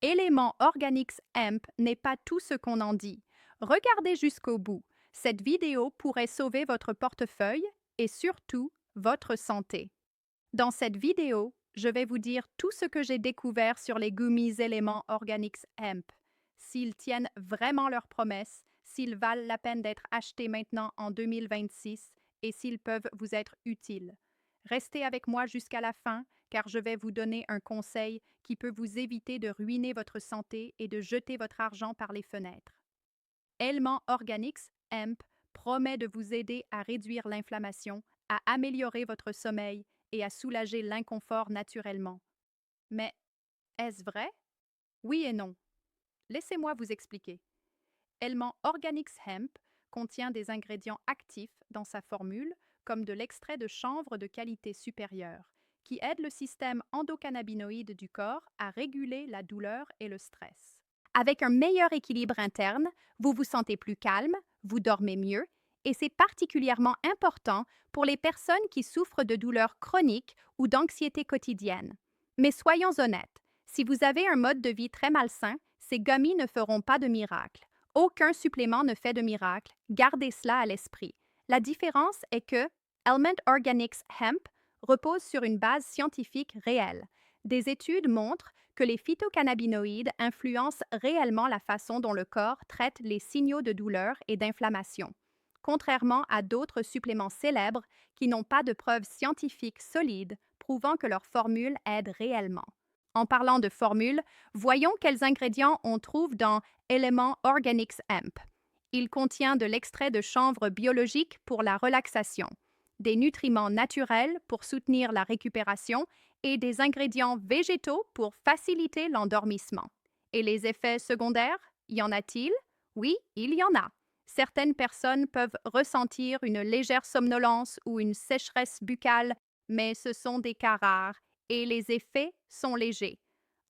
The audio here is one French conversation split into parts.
Element Organics Hemp n'est pas tout ce qu'on en dit. Regardez jusqu'au bout. Cette vidéo pourrait sauver votre portefeuille et surtout votre santé. Dans cette vidéo, je vais vous dire tout ce que j'ai découvert sur les gummies Element Organics Hemp. S'ils tiennent vraiment leurs promesses, s'ils valent la peine d'être achetés maintenant en 2026 et s'ils peuvent vous être utiles. Restez avec moi jusqu'à la fin car je vais vous donner un conseil qui peut vous éviter de ruiner votre santé et de jeter votre argent par les fenêtres. Element Organics Hemp promet de vous aider à réduire l'inflammation, à améliorer votre sommeil et à soulager l'inconfort naturellement. Mais est-ce vrai? Oui et non. Laissez-moi vous expliquer. Element Organics Hemp contient des ingrédients actifs dans sa formule, comme de l'extrait de chanvre de qualité supérieure, qui aide le système endocannabinoïde du corps à réguler la douleur et le stress. Avec un meilleur équilibre interne, vous vous sentez plus calme, vous dormez mieux, et c'est particulièrement important pour les personnes qui souffrent de douleurs chroniques ou d'anxiété quotidienne. Mais soyons honnêtes, si vous avez un mode de vie très malsain, ces gummies ne feront pas de miracle. Aucun supplément ne fait de miracle, gardez cela à l'esprit. La différence est que Element Organics Hemp repose sur une base scientifique réelle. Des études montrent que les phytocannabinoïdes influencent réellement la façon dont le corps traite les signaux de douleur et d'inflammation, contrairement à d'autres suppléments célèbres qui n'ont pas de preuves scientifiques solides prouvant que leur formule aide réellement. En parlant de formule, voyons quels ingrédients on trouve dans Element Organics Hemp. Il contient de l'extrait de chanvre biologique pour la relaxation, des nutriments naturels pour soutenir la récupération et des ingrédients végétaux pour faciliter l'endormissement. Et les effets secondaires, y en a-t-il? Oui, il y en a. Certaines personnes peuvent ressentir une légère somnolence ou une sécheresse buccale, mais ce sont des cas rares et les effets sont légers.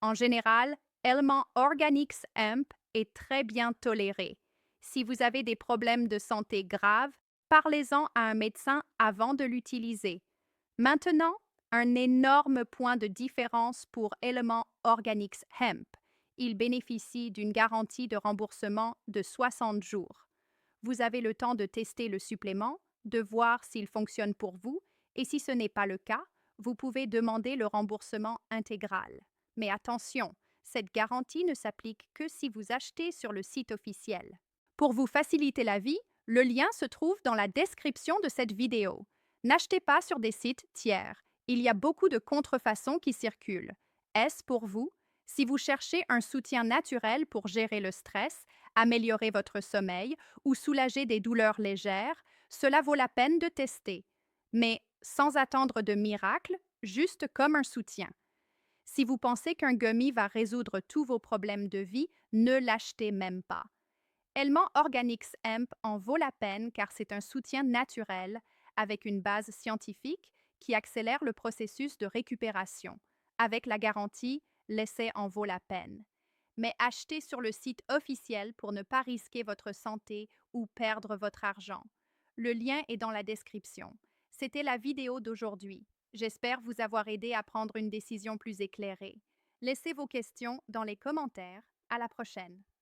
En général, Element Organics Hemp est très bien toléré. Si vous avez des problèmes de santé graves, parlez-en à un médecin avant de l'utiliser. Maintenant, un énorme point de différence pour Element Organics Hemp. Il bénéficie d'une garantie de remboursement de 60 jours. Vous avez le temps de tester le supplément, de voir s'il fonctionne pour vous, et si ce n'est pas le cas, vous pouvez demander le remboursement intégral. Mais attention, cette garantie ne s'applique que si vous achetez sur le site officiel. Pour vous faciliter la vie, le lien se trouve dans la description de cette vidéo. N'achetez pas sur des sites tiers. Il y a beaucoup de contrefaçons qui circulent. Est-ce pour vous? Si vous cherchez un soutien naturel pour gérer le stress, améliorer votre sommeil ou soulager des douleurs légères, cela vaut la peine de tester. Mais sans attendre de miracle, juste comme un soutien. Si vous pensez qu'un gummy va résoudre tous vos problèmes de vie, ne l'achetez même pas. Element Organics Hemp en vaut la peine car c'est un soutien naturel avec une base scientifique qui accélère le processus de récupération. Avec la garantie, l'essai en vaut la peine. Mais achetez sur le site officiel pour ne pas risquer votre santé ou perdre votre argent. Le lien est dans la description. C'était la vidéo d'aujourd'hui. J'espère vous avoir aidé à prendre une décision plus éclairée. Laissez vos questions dans les commentaires. À la prochaine.